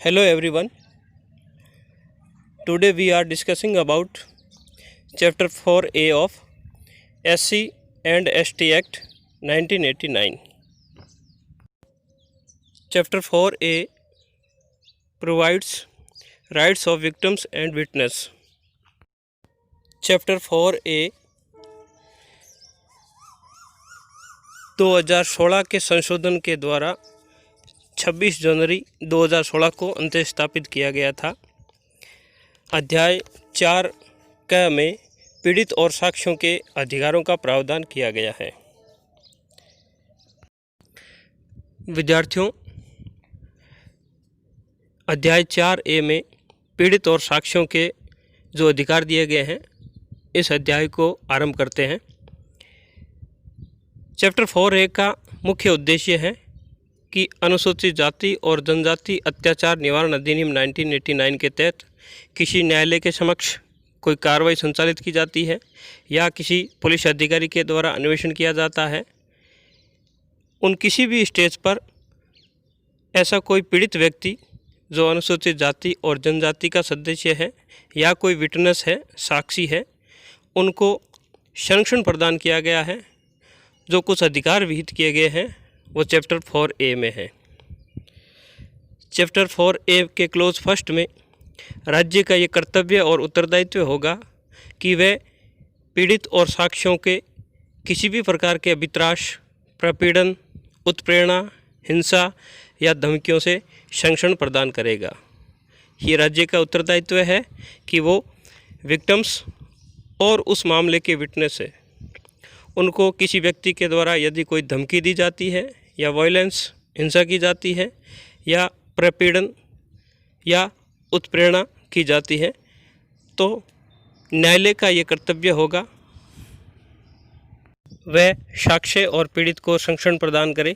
Hello everyone. Today we are discussing about Chapter 4A of SC and ST Act 1989. Chapter 4A provides rights of victims and witness. Chapter 4A 2016 के संशोधन के द्वारा 26 जनवरी 2016 को अंत स्थापित किया गया था। अध्याय 4 क में पीड़ित और साक्ष्यों के अधिकारों का प्रावधान किया गया है। विद्यार्थियों, अध्याय 4A में पीड़ित और साक्ष्यों के जो अधिकार दिए गए हैं, इस अध्याय को आरंभ करते हैं। चैप्टर 4A का मुख्य उद्देश्य है कि अनुसूचित जाति और जनजाति अत्याचार निवारण अधिनियम 1989 के तहत किसी न्यायालय के समक्ष कोई कार्रवाई संचालित की जाती है या किसी पुलिस अधिकारी के द्वारा अन्वेषण किया जाता है, उन किसी भी स्टेज पर ऐसा कोई पीड़ित व्यक्ति जो अनुसूचित जाति और जनजाति का सदस्य है या कोई विटनेस है, साक्षी है, उनको संरक्षण प्रदान किया गया है। जो कुछ अधिकार विहित किए गए हैं वो चैप्टर 4A में है। चैप्टर 4A के क्लोज फर्स्ट में राज्य का ये कर्तव्य और उत्तरदायित्व होगा कि वह पीड़ित और साक्ष्यों के किसी भी प्रकार के अभित्राश, प्रपीड़न, उत्प्रेरणा, हिंसा या धमकियों से संरक्षण प्रदान करेगा। ये राज्य का उत्तरदायित्व है कि वो विक्टिम्स और उस मामले के विटनेस है, उनको किसी व्यक्ति के द्वारा यदि कोई धमकी दी जाती है या वायलेंस, हिंसा की जाती है या प्रपीड़न या उत्प्रेरणा की जाती है, तो न्यायालय का ये कर्तव्य होगा वह साक्ष्य और पीड़ित को संरक्षण प्रदान करे।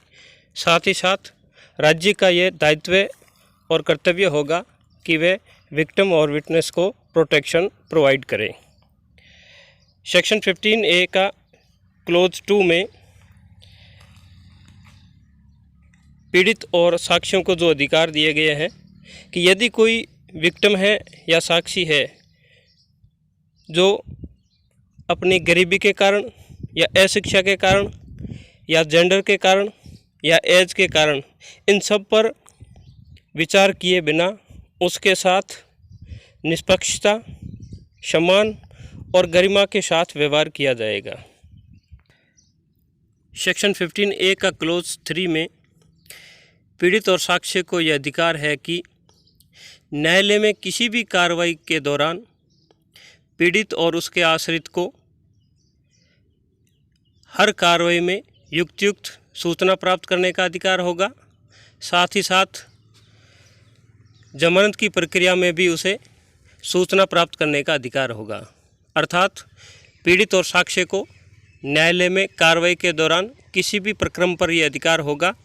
साथ ही साथ राज्य का ये दायित्व और कर्तव्य होगा कि वह विक्टिम और विटनेस को प्रोटेक्शन प्रोवाइड करे। सेक्शन 15A का क्लोज 2 में पीड़ित और साक्ष्यों को जो अधिकार दिए गए हैं कि यदि कोई विक्टिम है या साक्षी है जो अपनी गरीबी के कारण या अशिक्षा के कारण या जेंडर के कारण या एज के कारण, इन सब पर विचार किए बिना उसके साथ निष्पक्षता, सम्मान और गरिमा के साथ व्यवहार किया जाएगा। सेक्शन 15A का क्लोज 3 में पीड़ित और साक्ष्य को यह अधिकार है कि न्यायालय में किसी भी कार्रवाई के दौरान पीड़ित और उसके आश्रित को हर कार्रवाई में युक्त सूचना प्राप्त करने का अधिकार होगा। साथ ही साथ जमानत की प्रक्रिया में भी उसे सूचना प्राप्त करने का अधिकार होगा। अर्थात पीड़ित और साक्ष्य को न्यायालय में कार्रवाई के दौरान किसी भी प्रक्रम पर यह अधिकार होगा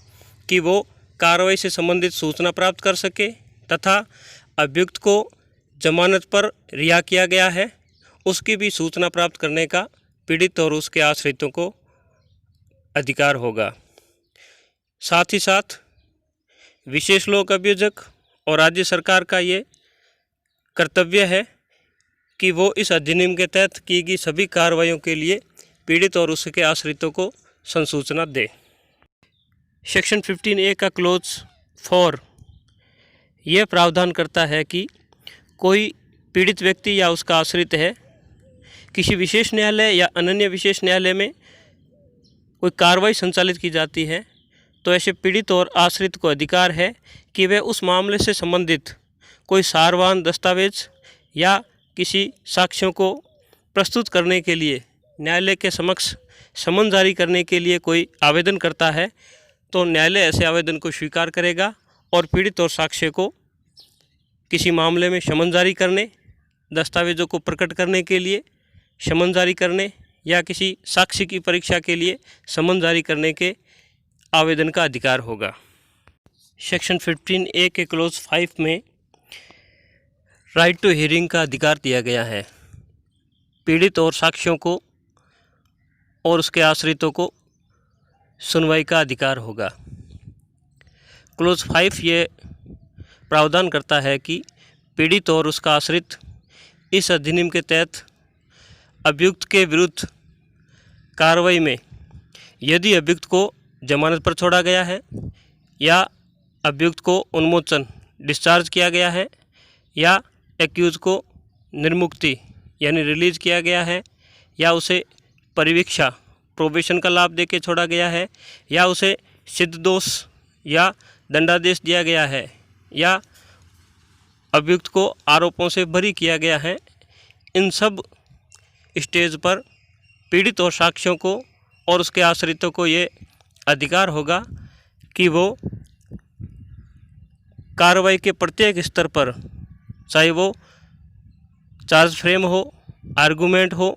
कि वो कार्रवाई से संबंधित सूचना प्राप्त कर सके तथा अभियुक्त को जमानत पर रिहा किया गया है उसकी भी सूचना प्राप्त करने का पीड़ित और उसके आश्रितों को अधिकार होगा। साथ ही साथ विशेष लोक अभियोजक और राज्य सरकार का ये कर्तव्य है कि वो इस अधिनियम के तहत की गई सभी कार्रवाइयों के लिए पीड़ित और उसके आश्रितों को संसूचना दे। सेक्शन 15A का क्लोज 4 यह प्रावधान करता है कि कोई पीड़ित व्यक्ति या उसका आश्रित है किसी विशेष न्यायालय या अनन्य विशेष न्यायालय में कोई कार्रवाई संचालित की जाती है, तो ऐसे पीड़ित और आश्रित को अधिकार है कि वे उस मामले से संबंधित कोई सारवान दस्तावेज या किसी साक्ष्यों को प्रस्तुत करने के लिए न्यायालय के समक्ष समन जारी करने के लिए कोई आवेदन करता है, तो न्यायालय ऐसे आवेदन को स्वीकार करेगा और पीड़ित और साक्ष्य को किसी मामले में समन जारी करने, दस्तावेजों को प्रकट करने के लिए समन जारी करने या किसी साक्षी की परीक्षा के लिए समन जारी करने के आवेदन का अधिकार होगा। सेक्शन 15A के क्लोज 5 में राइट टू हियरिंग का अधिकार दिया गया है। पीड़ित और साक्ष्यों को और उसके आश्रितों को सुनवाई का अधिकार होगा। क्लोज 5 ये प्रावधान करता है कि पीड़ित और उसका आश्रित इस अधिनियम के तहत अभियुक्त के विरुद्ध कार्रवाई में यदि अभियुक्त को जमानत पर छोड़ा गया है या अभियुक्त को उन्मोचन डिस्चार्ज किया गया है या एक्यूज को निर्मुक्ति यानी रिलीज किया गया है या उसे परिवीक्षा प्रोबेशन का लाभ देके छोड़ा गया है या उसे सिद्ध दोष या दंडादेश दिया गया है या अभियुक्त को आरोपों से बरी किया गया है, इन सब स्टेज पर पीड़ित और साक्ष्यों को और उसके आश्रितों को ये अधिकार होगा कि वो कार्रवाई के प्रत्येक स्तर पर, चाहे वो चार्ज फ्रेम हो, आर्गूमेंट हो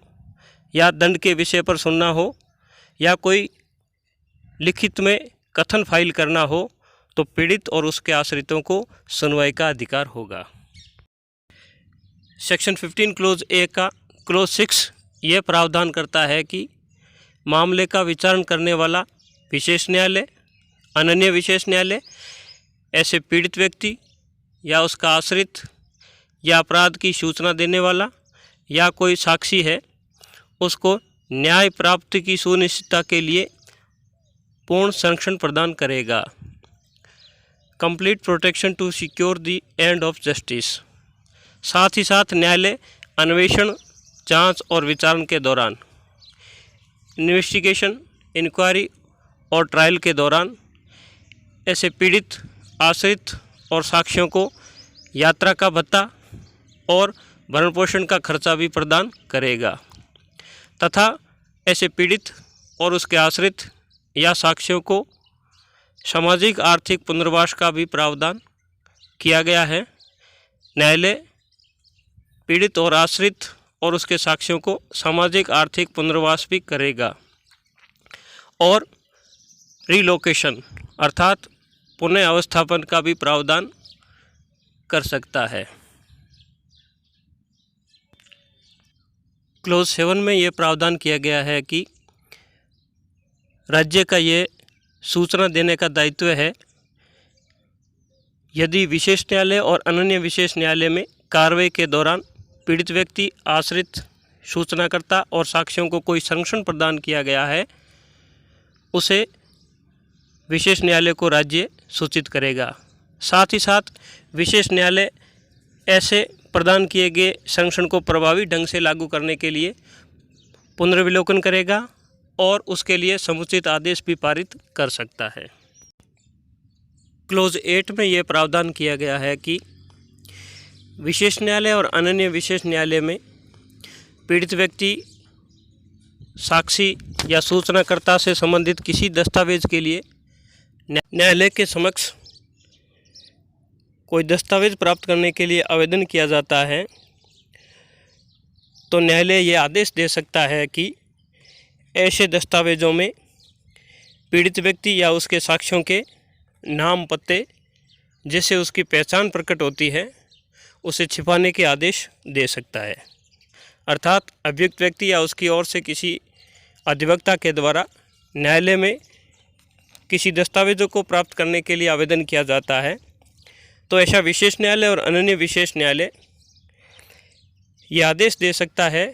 या दंड के विषय पर सुनना हो या कोई लिखित में कथन फाइल करना हो, तो पीड़ित और उसके आश्रितों को सुनवाई का अधिकार होगा। सेक्शन 15 क्लोज ए का क्लोज 6 ये प्रावधान करता है कि मामले का विचारण करने वाला विशेष न्यायालय, अनन्य विशेष न्यायालय ऐसे पीड़ित व्यक्ति या उसका आश्रित या अपराध की सूचना देने वाला या कोई साक्षी है, उसको न्याय प्राप्ति की सुनिश्चितता के लिए पूर्ण संरक्षण प्रदान करेगा। Complete protection to secure the end of justice. साथ ही साथ न्यायालय अन्वेषण, जांच और विचारण के दौरान, इन्वेस्टिगेशन, इंक्वायरी और ट्रायल के दौरान ऐसे पीड़ित, आश्रित और साक्ष्यों को यात्रा का भत्ता और भरण पोषण का खर्चा भी प्रदान करेगा तथा ऐसे पीड़ित और उसके आश्रित या साक्ष्यों को सामाजिक आर्थिक पुनर्वास का भी प्रावधान किया गया है। न्यायालय पीड़ित और आश्रित और उसके साक्ष्यों को सामाजिक आर्थिक पुनर्वास भी करेगा और रिलोकेशन अर्थात पुनः अवस्थापन का भी प्रावधान कर सकता है। क्लोज 7 में ये प्रावधान किया गया है कि राज्य का ये सूचना देने का दायित्व है यदि विशेष न्यायालय और अनन्य विशेष न्यायालय में कार्रवाई के दौरान पीड़ित व्यक्ति, आश्रित, सूचनाकर्ता और साक्ष्यों को कोई संरक्षण प्रदान किया गया है, उसे विशेष न्यायालय को राज्य सूचित करेगा। साथ ही साथ विशेष न्यायालय ऐसे प्रदान किए गए संरक्षण को प्रभावी ढंग से लागू करने के लिए पुनर्विलोकन करेगा और उसके लिए समुचित आदेश भी पारित कर सकता है। क्लोज 8 में ये प्रावधान किया गया है कि विशेष न्यायालय और अनन्य विशेष न्यायालय में पीड़ित व्यक्ति, साक्षी या सूचनाकर्ता से संबंधित किसी दस्तावेज के लिए न्यायालय के समक्ष कोई दस्तावेज प्राप्त करने के लिए आवेदन किया जाता है, तो न्यायालय ये आदेश दे सकता है कि ऐसे दस्तावेजों में पीड़ित व्यक्ति या उसके साक्ष्यों के नाम, पते, जिससे उसकी पहचान प्रकट होती है, उसे छिपाने के आदेश दे सकता है। अर्थात अभियुक्त व्यक्ति या उसकी ओर से किसी अधिवक्ता के द्वारा न्यायालय में किसी दस्तावेजों को प्राप्त करने के लिए आवेदन किया जाता है, तो ऐसा विशेष न्यायालय और अनन्य विशेष न्यायालय ये आदेश दे सकता है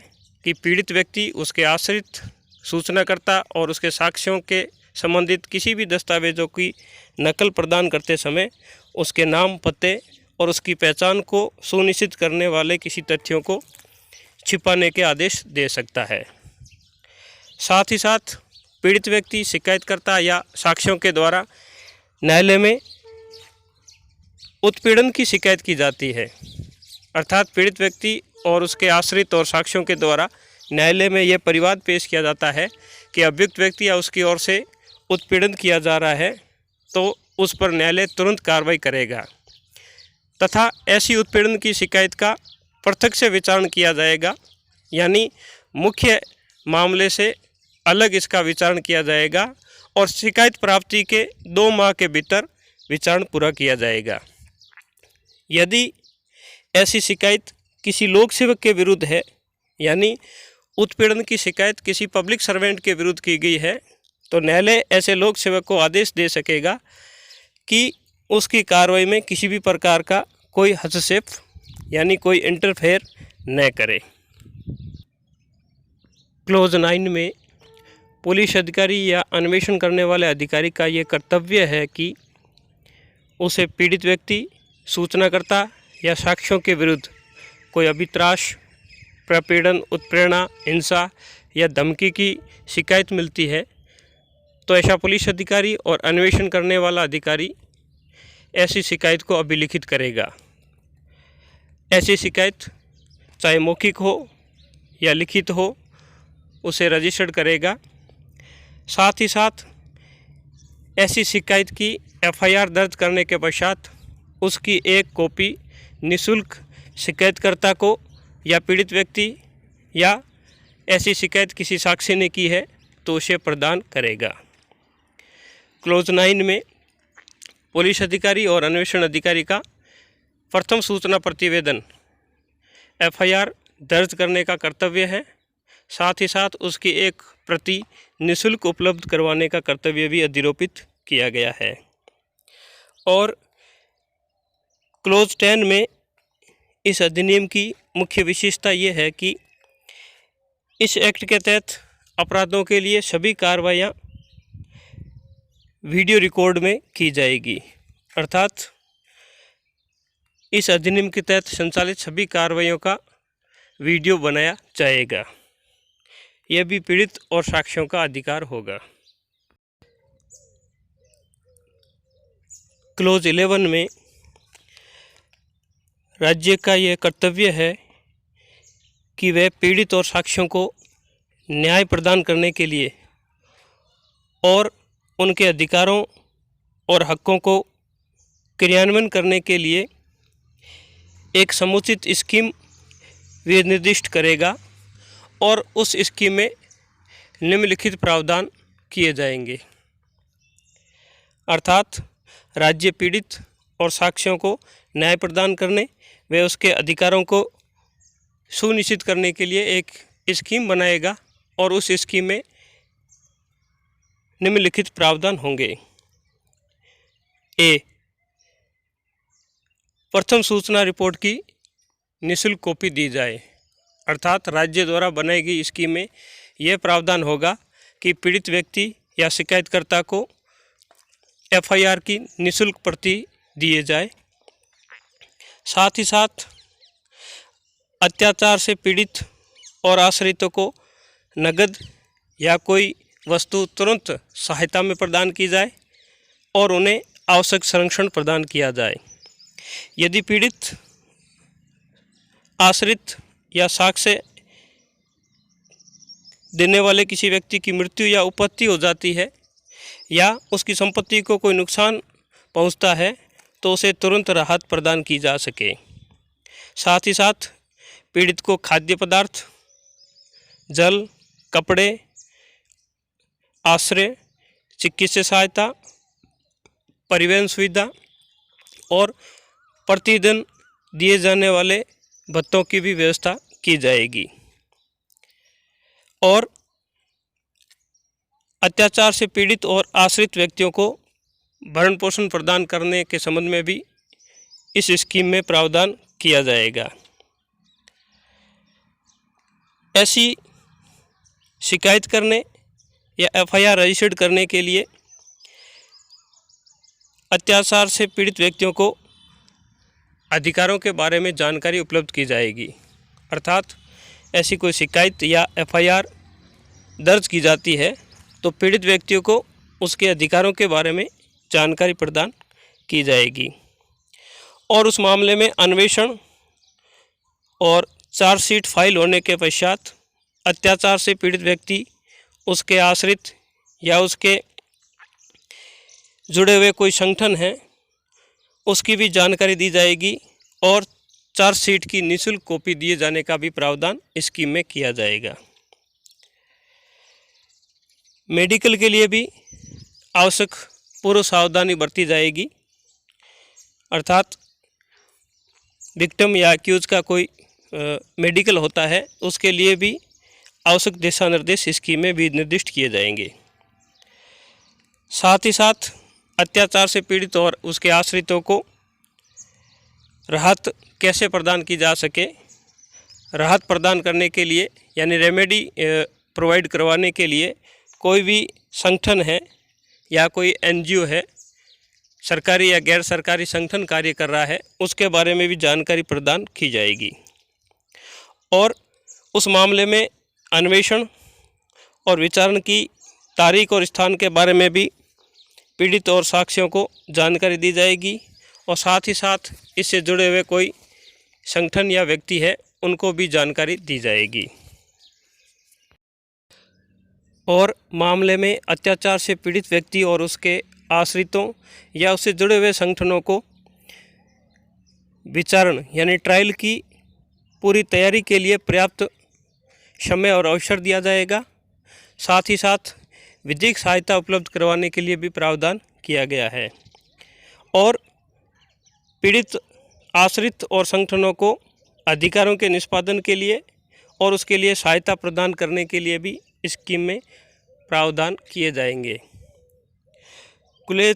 कि पीड़ित व्यक्ति, उसके आश्रित, सूचनाकर्ता और उसके साक्ष्यों के संबंधित किसी भी दस्तावेजों की नकल प्रदान करते समय उसके नाम, पते और उसकी पहचान को सुनिश्चित करने वाले किसी तथ्यों को छिपाने के आदेश दे सकता है। साथ ही साथ पीड़ित व्यक्ति, शिकायतकर्ता या साक्ष्यों के द्वारा न्यायालय में उत्पीड़न की शिकायत की जाती है, अर्थात पीड़ित व्यक्ति और उसके आश्रित और साक्ष्यों के द्वारा न्यायालय में यह परिवाद पेश किया जाता है कि अभियुक्त व्यक्ति या उसकी ओर से उत्पीड़न किया जा रहा है, तो उस पर न्यायालय तुरंत कार्रवाई करेगा तथा ऐसी उत्पीड़न की शिकायत का पृथक से विचारण किया जाएगा, यानी मुख्य मामले से अलग इसका विचारण किया जाएगा और शिकायत प्राप्ति के 2 माह के भीतर विचारण पूरा किया जाएगा। यदि ऐसी शिकायत किसी लोक सेवक के विरुद्ध है, यानी उत्पीड़न की शिकायत किसी पब्लिक सर्वेंट के विरुद्ध की गई है, तो न्यायालय ऐसे लोक सेवक को आदेश दे सकेगा कि उसकी कार्रवाई में किसी भी प्रकार का कोई हस्तक्षेप यानी कोई इंटरफेयर न करे। क्लोज 9 में पुलिस अधिकारी या अन्वेषण करने वाले अधिकारी का ये कर्तव्य है कि उसे पीड़ित व्यक्ति, सूचनाकर्ता या साक्ष्यों के विरुद्ध कोई अभित्राश, प्रपीड़न, उत्प्रेरणा, हिंसा या धमकी की शिकायत मिलती है तो ऐसा पुलिस अधिकारी और अन्वेषण करने वाला अधिकारी ऐसी शिकायत को अभिलिखित करेगा। ऐसी शिकायत चाहे मौखिक हो या लिखित हो, उसे रजिस्टर्ड करेगा। साथ ही साथ ऐसी शिकायत की एफआईआर दर्ज करने के पश्चात उसकी एक कॉपी निःशुल्क शिकायतकर्ता को या पीड़ित व्यक्ति या ऐसी शिकायत किसी साक्षी ने की है तो उसे प्रदान करेगा। क्लोज 9 में पुलिस अधिकारी और अन्वेषण अधिकारी का प्रथम सूचना प्रतिवेदन एफआईआर दर्ज करने का कर्तव्य है। साथ ही साथ उसकी एक प्रति निःशुल्क उपलब्ध करवाने का कर्तव्य भी अधिरोपित किया गया है। और क्लोज 10 में इस अधिनियम की मुख्य विशेषता ये है कि इस एक्ट के तहत अपराधों के लिए सभी कार्रवाइयाँ वीडियो रिकॉर्ड में की जाएगी, अर्थात इस अधिनियम के तहत संचालित सभी कार्रवाइयों का वीडियो बनाया जाएगा। यह भी पीड़ित और साक्ष्यों का अधिकार होगा। क्लोज 11 में राज्य का यह कर्तव्य है कि वह पीड़ित और साक्ष्यों को न्याय प्रदान करने के लिए और उनके अधिकारों और हकों को क्रियान्वयन करने के लिए एक समुचित स्कीम निर्दिष्ट करेगा और उस स्कीम में निम्नलिखित प्रावधान किए जाएंगे। अर्थात राज्य पीड़ित और साक्ष्यों को न्याय प्रदान करने व उसके अधिकारों को सुनिश्चित करने के लिए एक स्कीम बनाएगा और उस स्कीम में निम्नलिखित प्रावधान होंगे। ए, प्रथम सूचना रिपोर्ट की निःशुल्क कॉपी दी जाए, अर्थात राज्य द्वारा बनाई गई स्कीम में यह प्रावधान होगा कि पीड़ित व्यक्ति या शिकायतकर्ता को एफआईआर की निःशुल्क प्रति दिए जाए। साथ ही साथ अत्याचार से पीड़ित और आश्रितों को नगद या कोई वस्तु तुरंत सहायता में प्रदान की जाए और उन्हें आवश्यक संरक्षण प्रदान किया जाए। यदि पीड़ित, आश्रित या साक्ष्य देने वाले किसी व्यक्ति की मृत्यु या उपत्ति हो जाती है या उसकी संपत्ति को कोई नुकसान पहुंचता है तो उसे तुरंत राहत प्रदान की जा सके। साथ ही साथ पीड़ित को खाद्य पदार्थ, जल, कपड़े, आश्रय, चिकित्सा सहायता, परिवहन सुविधा और प्रतिदिन दिए जाने वाले भत्तों की भी व्यवस्था की जाएगी। और अत्याचार से पीड़ित और आश्रित व्यक्तियों को भरण पोषण प्रदान करने के संबंध में भी इस स्कीम में प्रावधान किया जाएगा। ऐसी शिकायत करने या एफआईआर रजिस्टर्ड करने के लिए अत्याचार से पीड़ित व्यक्तियों को अधिकारों के बारे में जानकारी उपलब्ध की जाएगी, अर्थात ऐसी कोई शिकायत या एफआईआर दर्ज की जाती है तो पीड़ित व्यक्तियों को उसके अधिकारों के बारे में जानकारी प्रदान की जाएगी और उस मामले में अन्वेषण और चार्जशीट फाइल होने के पश्चात अत्याचार से पीड़ित व्यक्ति, उसके आश्रित या उसके जुड़े हुए कोई संगठन है उसकी भी जानकारी दी जाएगी और चार्जशीट की निःशुल्क कॉपी दिए जाने का भी प्रावधान स्कीम में किया जाएगा। मेडिकल के लिए भी आवश्यक पूर्व सावधानी बरती जाएगी, अर्थात विक्टिम या एक्यूज का कोई मेडिकल होता है उसके लिए भी आवश्यक दिशा निर्देश स्कीम में भी निर्दिष्ट किए जाएंगे। साथ ही साथ अत्याचार से पीड़ित और उसके आश्रितों को राहत कैसे प्रदान की जा सके, राहत प्रदान करने के लिए यानी रेमेडी प्रोवाइड करवाने के लिए कोई भी संगठन है या कोई एनजीओ है, सरकारी या गैर सरकारी संगठन कार्य कर रहा है, उसके बारे में भी जानकारी प्रदान की जाएगी। और उस मामले में अन्वेषण और विचारण की तारीख और स्थान के बारे में भी पीड़ित और साक्षियों को जानकारी दी जाएगी। और साथ ही साथ इससे जुड़े हुए कोई संगठन या व्यक्ति है, उनको भी जानकारी दी जाएगी। और मामले में अत्याचार से पीड़ित व्यक्ति और उसके आश्रितों या उससे जुड़े हुए संगठनों को विचारण यानी ट्रायल की पूरी तैयारी के लिए पर्याप्त समय और अवसर दिया जाएगा। साथ ही साथ विधिक सहायता उपलब्ध करवाने के लिए भी प्रावधान किया गया है। और पीड़ित, आश्रित और संगठनों को अधिकारों के निष्पादन के लिए और उसके लिए सहायता प्रदान करने के लिए भी इस स्कीम में प्रावधान किए जाएंगे। क्लोज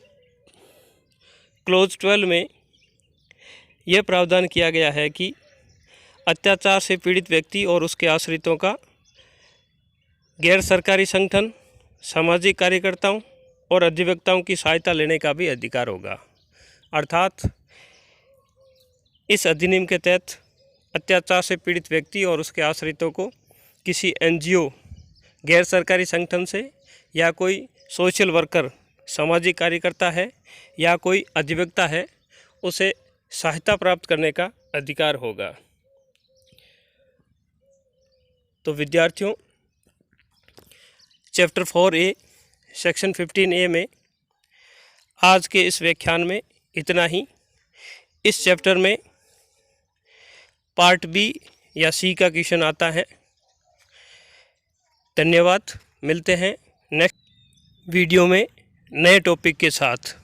12 में यह प्रावधान किया गया है कि अत्याचार से पीड़ित व्यक्ति और उसके आश्रितों का गैर सरकारी संगठन, सामाजिक कार्यकर्ताओं और अधिवक्ताओं की सहायता लेने का भी अधिकार होगा। अर्थात इस अधिनियम के तहत अत्याचार से पीड़ित व्यक्ति और उसके आश्रितों को किसी एनजीओ, गैर सरकारी संगठन से या कोई सोशल वर्कर, सामाजिक कार्यकर्ता है या कोई अधिवक्ता है, उसे सहायता प्राप्त करने का अधिकार होगा। तो विद्यार्थियों, चैप्टर 4A सेक्शन 15A में आज के इस व्याख्यान में इतना ही। इस चैप्टर में पार्ट बी या सी का क्वेश्चन आता है। धन्यवाद। मिलते हैं नेक्स्ट वीडियो में नए टॉपिक के साथ।